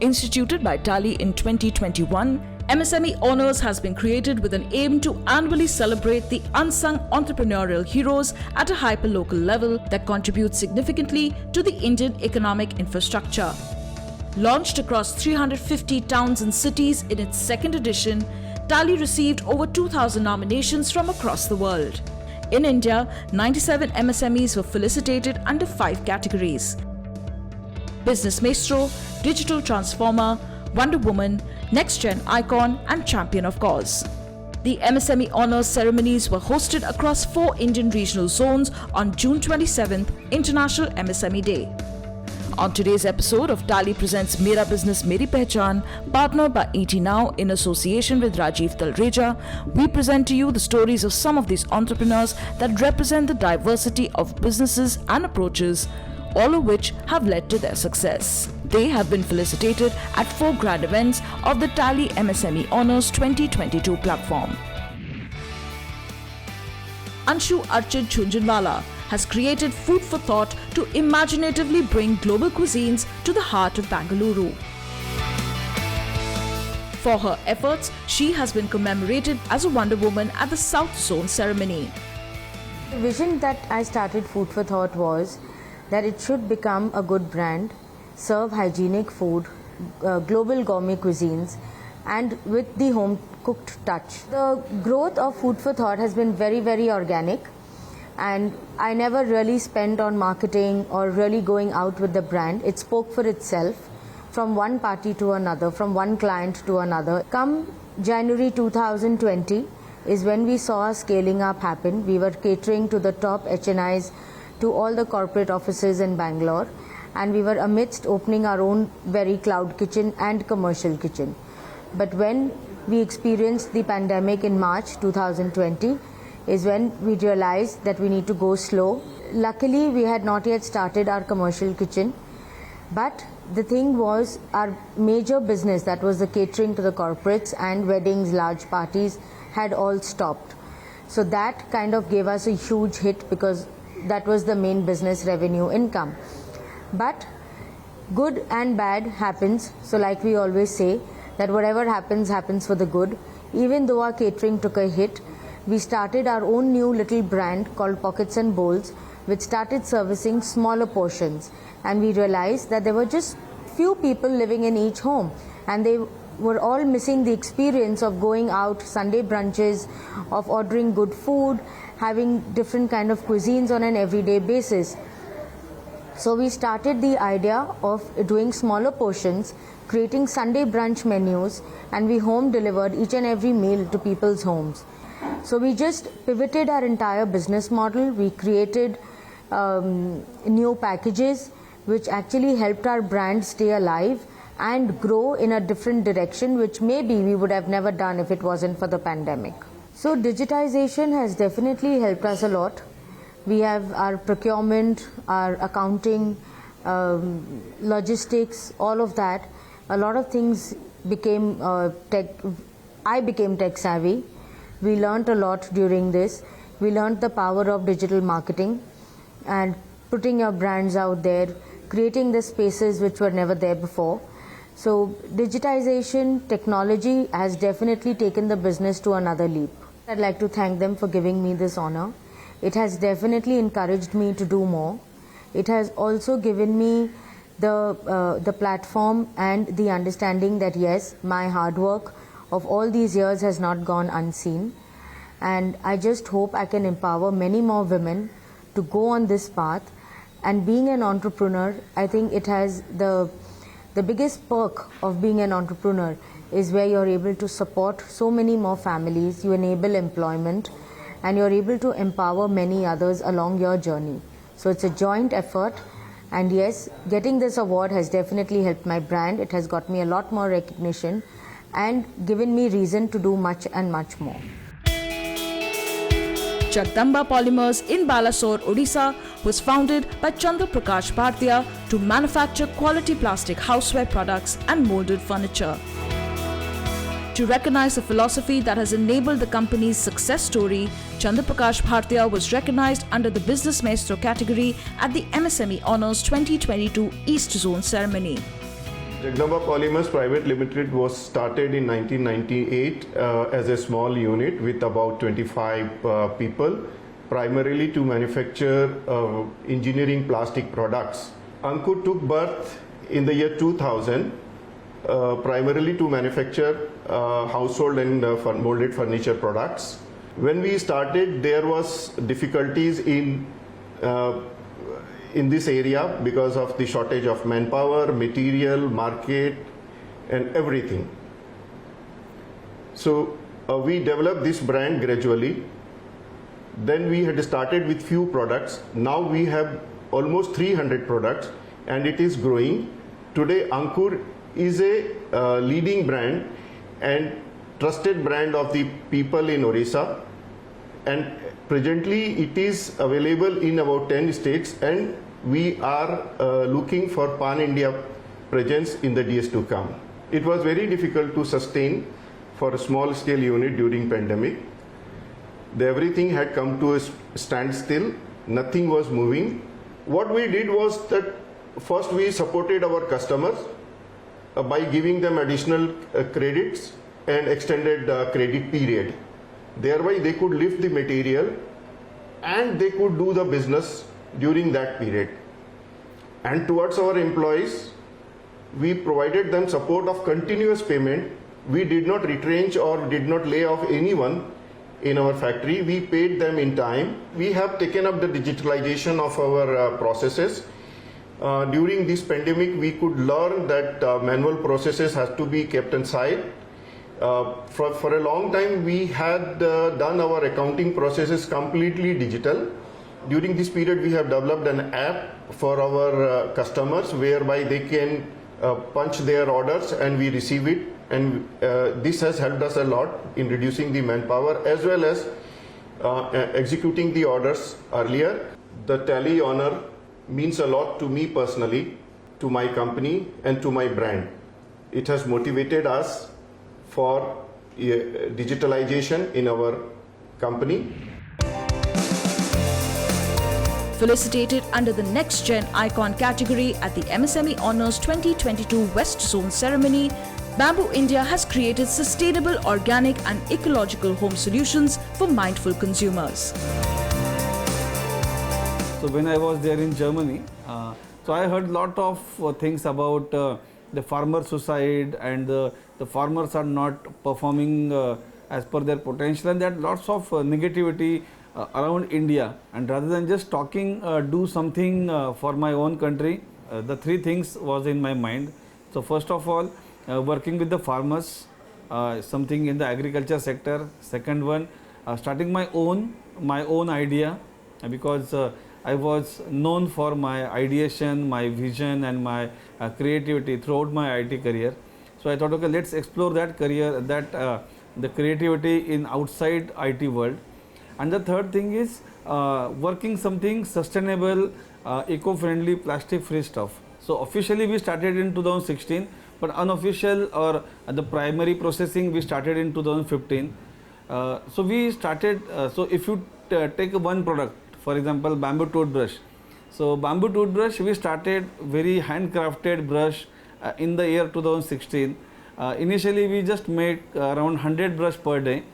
Instituted by Tally in 2021, MSME Honors has been created with an aim to annually celebrate the unsung entrepreneurial heroes at a hyper-local level that contribute significantly to the Indian economic infrastructure. Launched across 350 towns and cities in its second edition, Tally received over 2,000 nominations from across the world. In India, 97 MSMEs were felicitated under 5 categories: Business Maestro, Digital Transformer, Wonder Woman, Next Gen Icon and Champion of Cause. The MSME Honours ceremonies were hosted across 4 Indian regional zones on June 27th, International MSME Day. On today's episode of Tally Presents Mera Business Meri Pehchan, partnered by ET Now in association with Rajiv Talreja, we present to you the stories of some of these entrepreneurs that represent the diversity of businesses and approaches, all of which have led to their success. They have been felicitated at 4 grand events of the Tally MSME Honours 2022 platform. Anshu Archit Jhunjhunwala has created food for thought to imaginatively bring global cuisines to the heart of Bengaluru. For her efforts, she has been commemorated as a Wonder Woman at the South Zone ceremony. The vision that I started Food for Thought was that it should become a good brand, serve hygienic food, global gourmet cuisines, and with the home-cooked touch. The growth of Food for Thought has been very, very organic, and I never really spent on marketing or really going out with the brand. It spoke for itself from one party to another, from one client to another. Come January 2020 is when we saw scaling up happen. We were catering to the top HNIs, to all the corporate offices in Bangalore, and we were amidst opening our own very cloud kitchen and commercial kitchen. But when we experienced the pandemic in March 2020 is when we realized that we need to go slow. Luckily, we had not yet started our commercial kitchen, but the thing was our major business, that was the catering to the corporates and weddings, large parties, had all stopped. So that kind of gave us a huge hit because that was the main business revenue income. But good and bad happens. So like we always say, that whatever happens, happens for the good. Even though our catering took a hit, we started our own new little brand called Pockets and Bowls, which started servicing smaller portions. And we realized that there were just few people living in each home, and they were all missing the experience of going out, Sunday brunches, of ordering good food, having different kind of cuisines on an everyday basis. So we started the idea of doing smaller portions, creating Sunday brunch menus, and we home delivered each and every meal to people's homes. So we just pivoted our entire business model. We created new packages which actually helped our brand stay alive and grow in a different direction, which maybe we would have never done if it wasn't for the pandemic. So digitization has definitely helped us a lot. We have our procurement, our accounting, logistics, all of that. A lot of things became I became tech savvy. We learned a lot during this. We learned the power of digital marketing and putting your brands out there, creating the spaces which were never there before. So digitization, technology has definitely taken the business to another leap. I'd like to thank them for giving me this honor. It has definitely encouraged me to do more. It has also given me the platform and the understanding that yes, my hard work of all these years has not gone unseen. And I just hope I can empower many more women to go on this path. And being an entrepreneur, I think it has the biggest perk of being an entrepreneur is where you're able to support so many more families, you enable employment, and you're able to empower many others along your journey. So it's a joint effort, and yes, getting this award has definitely helped my brand. It has got me a lot more recognition and given me reason to do much and much more. Jagdamba Polymers in Balasore, Odisha was founded by Chandra Prakash Bhartiya to manufacture quality plastic houseware products and molded furniture. To recognize the philosophy that has enabled the company's success story, Chandra Prakash Bhartiya was recognized under the Business Maestro category at the MSME Honours 2022 East Zone ceremony. Jagdamba Polymers Private Limited was started in 1998 as a small unit with about 25 people, primarily to manufacture engineering plastic products. Ankur took birth in the year 2000, primarily to manufacture household and molded furniture products. When we started, there was difficulties in this area because of the shortage of manpower, material, market, and everything. So we developed this brand gradually. Then we had started with few products. Now we have almost 300 products and it is growing. Today Ankur is a leading brand and trusted brand of the people in Orissa, and presently it is available in about 10 states, and we are looking for pan-India presence in the days to come. It was very difficult to sustain for a small scale unit during pandemic. Everything had come to a standstill, nothing was moving. What we did was that first we supported our customers by giving them additional credits and extended credit period. Thereby they could lift the material and they could do the business during that period. And towards our employees, we provided them support of continuous payment. We did not retrench or did not lay off anyone in our factory. We paid them in time. We have taken up the digitalization of our processes. During this pandemic, we could learn that manual processes have to be kept aside. For a long time, we had done our accounting processes completely digital. During this period, we have developed an app for our customers whereby they can punch their orders and we receive it. And this has helped us a lot in reducing the manpower as well as executing the orders earlier. The Tally honor means a lot to me personally, to my company and to my brand. It has motivated us for digitalization in our company. Felicitated under the Next Gen Icon category at the MSME Honours 2022 West Zone ceremony, Bamboo India has created sustainable, organic and ecological home solutions for mindful consumers. So when I was there in Germany, so I heard a lot of things about the farmer suicide and the farmers are not performing as per their potential, and there are lots of negativity around India. And rather than just talking, do something for my own country, the three things was in my mind. So first of all, working with the farmers, something in the agriculture sector. Second one, starting my own idea, because I was known for my ideation, my vision and my creativity throughout my IT career. So I thought, okay, let's explore that career, the creativity in outside IT world. And the third thing is working something sustainable, eco-friendly, plastic-free stuff. So officially we started in 2016, but unofficial or the primary processing we started in 2015. So we started, so if you take one product, for example, bamboo toothbrush. So bamboo toothbrush, we started very handcrafted brush in the year 2016. Initially we just make around 100 brush per day.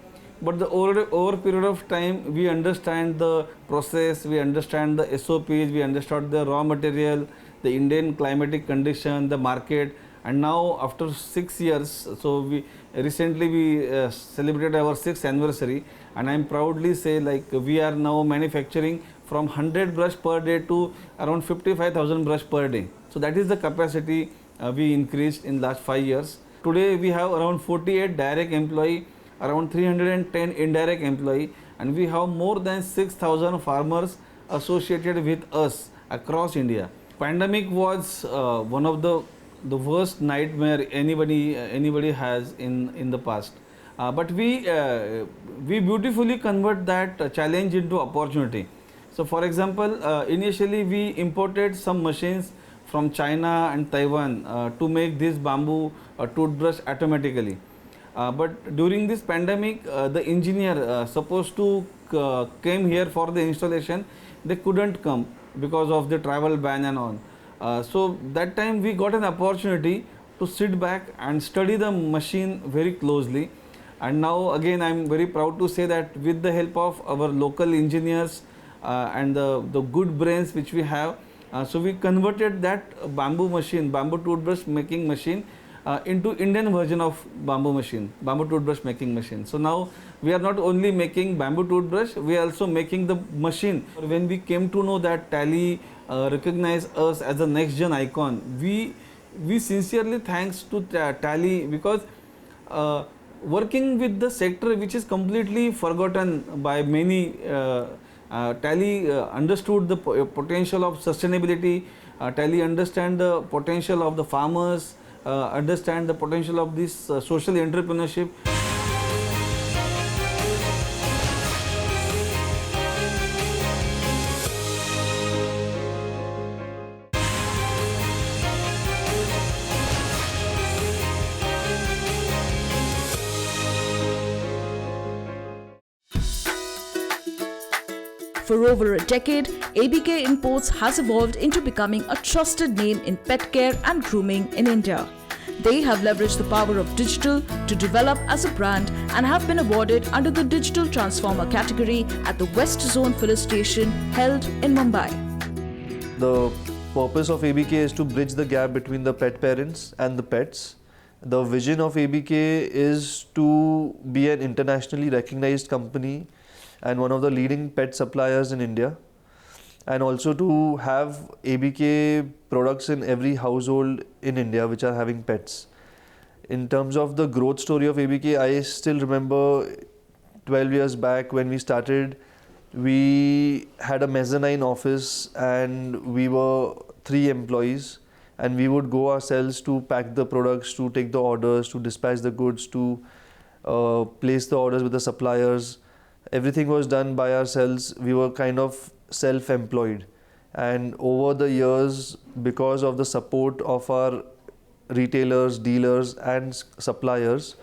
But the over period of time, we understand the process, we understand the SOPs, we understand the raw material, the Indian climatic condition, the market. And now after 6 years, so we recently celebrated our 6th anniversary, and I am proudly say like we are now manufacturing from 100 brush per day to around 55,000 brush per day. So that is the capacity we increased in last 5 years. Today we have around 48 direct employee, around 310 indirect employee, and we have more than 6,000 farmers associated with us across India. Pandemic was one of the worst nightmare anybody has in the past, but we beautifully convert that challenge into opportunity. So for example, initially we imported some machines from China and Taiwan to make this bamboo toothbrush automatically. But during this pandemic, the engineer supposed to came here for the installation, they couldn't come because of the travel ban and all. So that time we got an opportunity to to sit back and study the machine very closely. And now again I'm very proud to say that with the help of our local engineers and the good brains which we have, so we converted that bamboo toothbrush making machine into Indian version of bamboo toothbrush making machine. So now we are not only making bamboo toothbrush, we are also making the machine. When we came to know that Tally recognized us as a next gen icon, we sincerely thanks to Tally, because working with the sector which is completely forgotten by many, Tally understood the potential of sustainability. Tally understand the potential of the farmers, understand the potential of this social entrepreneurship. For over a decade, ABK Imports has evolved into becoming a trusted name in pet care and grooming in India. They have leveraged the power of digital to develop as a brand and have been awarded under the Digital Transformer category at the West Zone Filling Station held in Mumbai. The purpose of ABK is to bridge the gap between the pet parents and the pets. The vision of ABK is to be an internationally recognized company and one of the leading pet suppliers in India, and also to have ABK products in every household in India which are having pets. In terms of the growth story of ABK, I still remember 12 years back when we started, we had a mezzanine office and we were 3 employees, and we would go ourselves to pack the products, to take the orders, to dispatch the goods, to place the orders with the suppliers. Everything was done by ourselves. We were kind of self-employed, and over the years, because of the support of our retailers, dealers and suppliers,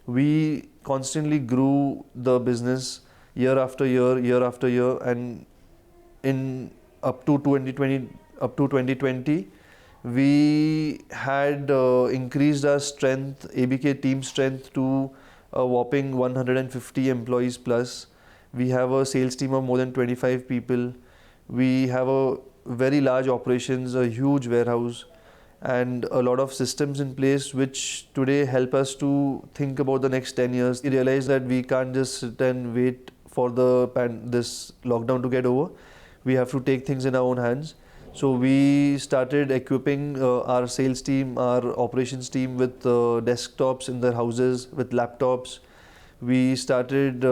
we constantly grew the business year after year, and in up to 2020 we had increased our strength, ABK team strength, to a whopping 150 employees plus. We have a sales team of more than 25 people. We have a very large operations, a huge warehouse, and a lot of systems in place which today help us to think about the next 10 years. We realized that we can't just sit and wait for this lockdown to get over. We have to take things in our own hands. So we started equipping our sales team, our operations team with desktops in their houses, with laptops. We started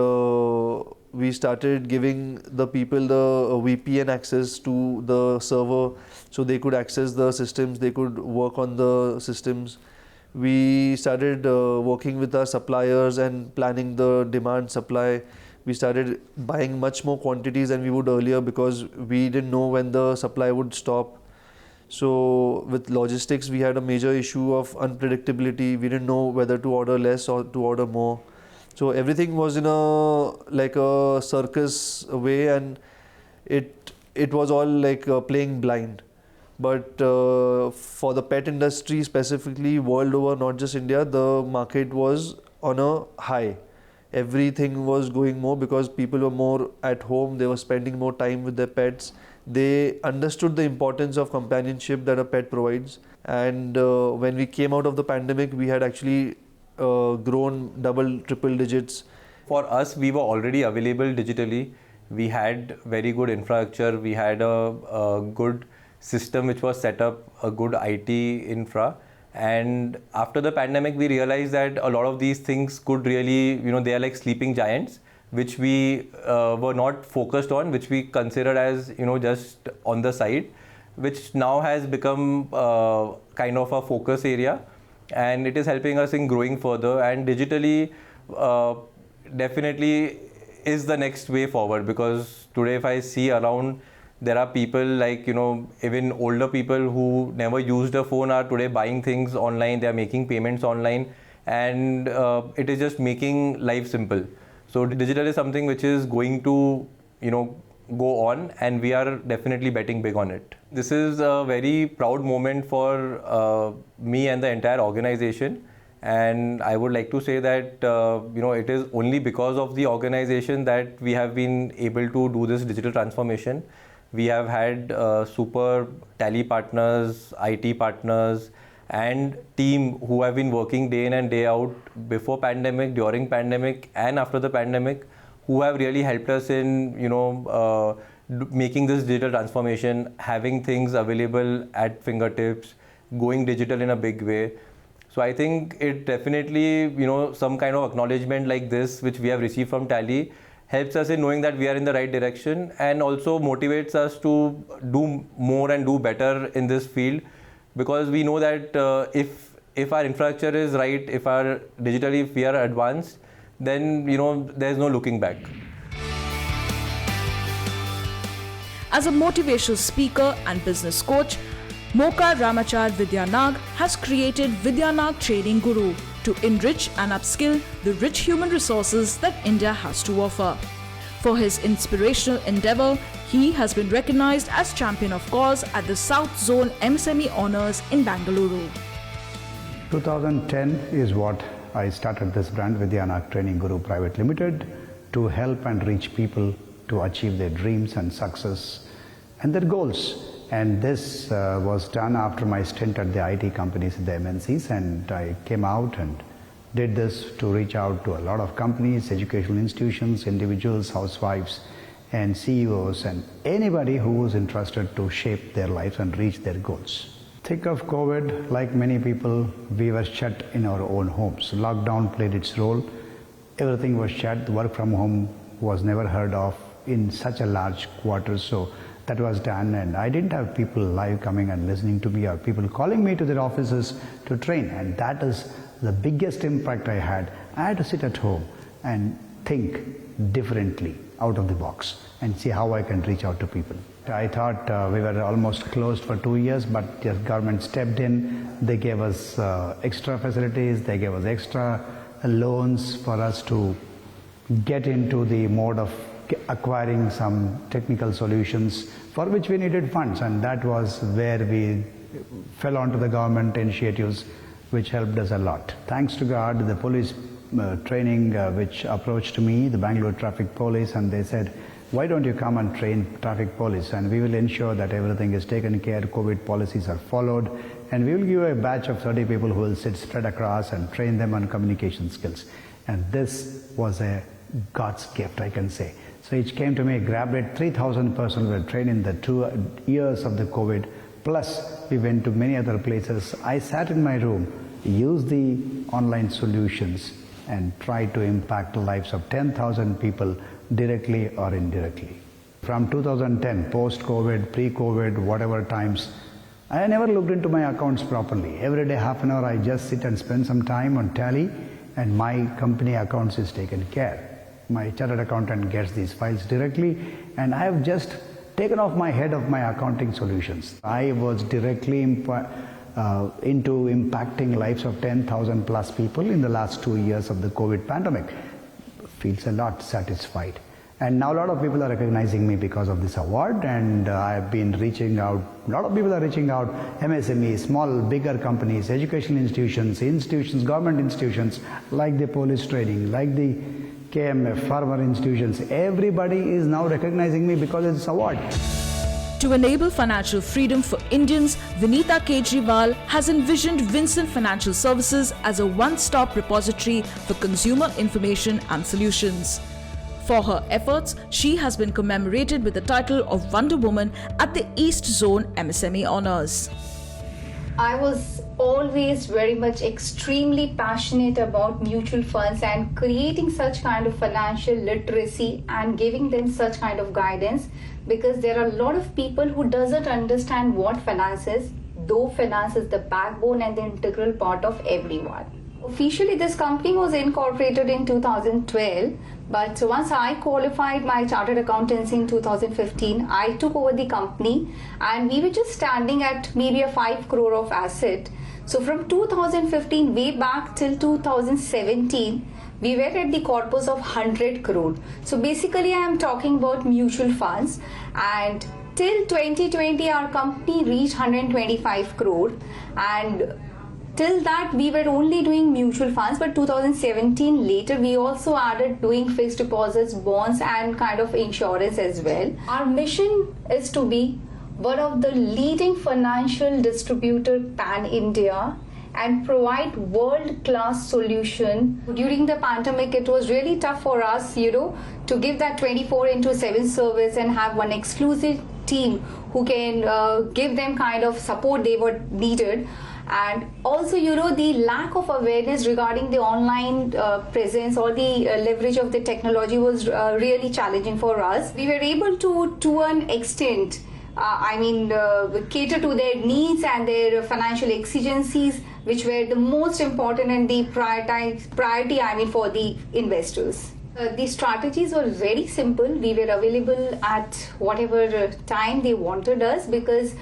giving the people the VPN access to the server, so they could access the systems, they could work on the systems. We started working with our suppliers and planning the demand supply. We started buying much more quantities than we would earlier because we didn't know when the supply would stop. So with logistics, we had a major issue of unpredictability. We didn't know whether to order less or to order more. So everything was in like a circus way, and it was all like playing blind. But for the pet industry specifically, world over, not just India, the market was on a high. Everything was going more because people were more at home, they were spending more time with their pets. They understood the importance of companionship that a pet provides. And when we came out of the pandemic, we had actually grown triple digits. For us, we were already available digitally. We had very good infrastructure. We had a good system which was set up, a good IT infra. And after the pandemic, we realized that a lot of these things could really, they are like sleeping giants, which we were not focused on, which we considered as, just on the side, which now has become kind of a focus area. And it is helping us in growing further. And digitally, definitely is the next way forward, because today if I see around, there are people like, even older people who never used a phone are today buying things online, they are making payments online, and it is just making life simple. So digital is something which is going to, go on, and we are definitely betting big on it. This is a very proud moment for me and the entire organization, and I would like to say that it is only because of the organization that we have been able to do this digital transformation. We have had super Tally partners, IT partners, and team who have been working day in and day out before pandemic, during pandemic, and after the pandemic, who have really helped us in making this digital transformation, having things available at fingertips, going digital in a big way. So I think it definitely, some kind of acknowledgement like this, which we have received from Tally, helps us in knowing that we are in the right direction, and also motivates us to do more and do better in this field, because we know that if our infrastructure is right, if we are advanced, then there's no looking back. As a motivational speaker and business coach, Moka Ramachar Vidyanag has created Vidyanag Training Guru to enrich and upskill the rich human resources that India has to offer. For his inspirational endeavor, he has been recognized as Champion of Cause at the South Zone MSME Honours in Bangalore. 2010 is what I started this brand, Vidyanag Training Guru Private Limited, to help and reach people to achieve their dreams and success and their goals. And this was done after my stint at the IT companies, the MNCs, and I came out and did this to reach out to a lot of companies, educational institutions, individuals, housewives, and CEOs, and anybody who was interested to shape their lives and reach their goals. Thick of COVID, like many people, we were shut in our own homes. Lockdown played its role. Everything was shut. Work from home was never heard of in such a large quarter, so that was done, and I didn't have people live coming and listening to me, or people calling me to their offices to train, and that is the biggest impact I had. I had to sit at home and think differently, out of the box, and see how I can reach out to people. I thought we were almost closed for 2 years, but the government stepped in. They gave us extra facilities, they gave us extra loans for us to get into the mode of acquiring some technical solutions for which we needed funds, and that was where we fell onto the government initiatives which helped us a lot. Thanks to God, the police training which approached me, the Bangalore Traffic Police, and they said, why don't you come and train traffic police, and we will ensure that everything is taken care, COVID policies are followed, and we will give a batch of 30 people who will sit spread across and train them on communication skills. And this was a God's gift, I can say. So it came to me, grabbed it, 3,000 persons were trained in the 2 years of the COVID, plus we went to many other places. I sat in my room, used the online solutions, and tried to impact the lives of 10,000 people directly or indirectly. From 2010, post-COVID, pre-COVID, whatever times, I never looked into my accounts properly. Every day, half an hour, I just sit and spend some time on Tally, and my company accounts is taken care. My chartered accountant gets these files directly, and I have just taken off my head of my accounting solutions. I was directly into impacting lives of 10,000 plus people in the last 2 years of the COVID pandemic. Feels a lot satisfied. And now a lot of people are recognizing me because of this award, and I've been reaching out, a lot of people are reaching out, MSME, small, bigger companies, educational institutions, government institutions, like the police training, like the KMF, farmer institutions. Everybody is now recognizing me because of this award. To enable financial freedom for Indians, Vinita Kejriwal has envisioned Vincent Financial Services as a one-stop repository for consumer information and solutions. For her efforts, she has been commemorated with the title of Wonder Woman at the East Zone MSME Honours. I was always very much extremely passionate about mutual funds and creating such kind of financial literacy and giving them such kind of guidance, because there are a lot of people who doesn't understand what finance is, though finance is the backbone and the integral part of everyone. Officially, this company was incorporated in 2012, but once I qualified my chartered accountancy in 2015, I took over the company, and we were just standing at maybe a 5 crore of asset. So from 2015 way back till 2017, we were at the corpus of 100 crore. So basically I am talking about mutual funds, and till 2020 our company reached 125 crore, and till that we were only doing mutual funds. But 2017 later we also added doing fixed deposits, bonds and kind of insurance as well. Our mission is to be one of the leading financial distributor pan India and provide world-class solution. During the pandemic, it was really tough for us, to give that 24/7 service and have one exclusive team who can give them kind of support they were needed. And also, the lack of awareness regarding the online presence or the leverage of the technology was really challenging for us. We were able to an extent, cater to their needs and their financial exigencies, which were the most important and the priority for the investors. The strategies were very simple. We were available at whatever time they wanted us, because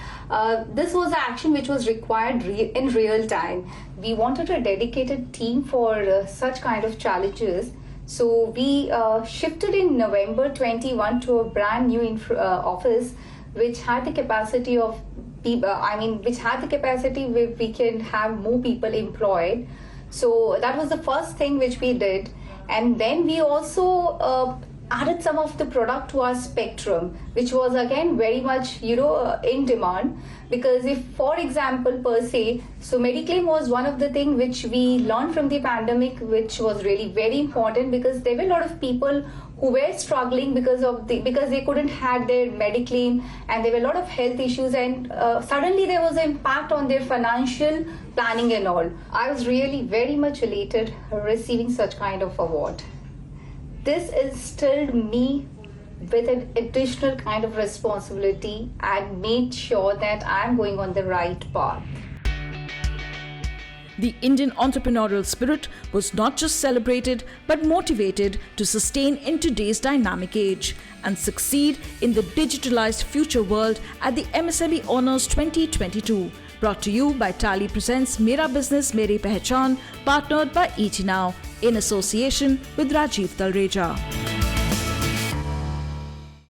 this was action which was required in real time. We wanted a dedicated team for such kind of challenges. So we shifted in November 21 to a brand new office which had the capacity of people, where we can have more people employed. So that was the first thing which we did. And then we also added some of the product to our spectrum, which was again very much in demand. Because if, for example, per se, so Mediclaim was one of the things which we learned from the pandemic, which was really very important, because there were a lot of people who were struggling because they couldn't have their Mediclaim, and there were a lot of health issues, and suddenly there was an impact on their financial planning and all. I was really very much elated receiving such kind of award. This instilled me with an additional kind of responsibility and made sure that I'm going on the right path. The Indian entrepreneurial spirit was not just celebrated but motivated to sustain in today's dynamic age and succeed in the digitalized future world at the MSME Honors 2022. Brought to you by Tally Presents Mera Business Meri Pehchan, partnered by ET Now in association with Rajiv Talreja.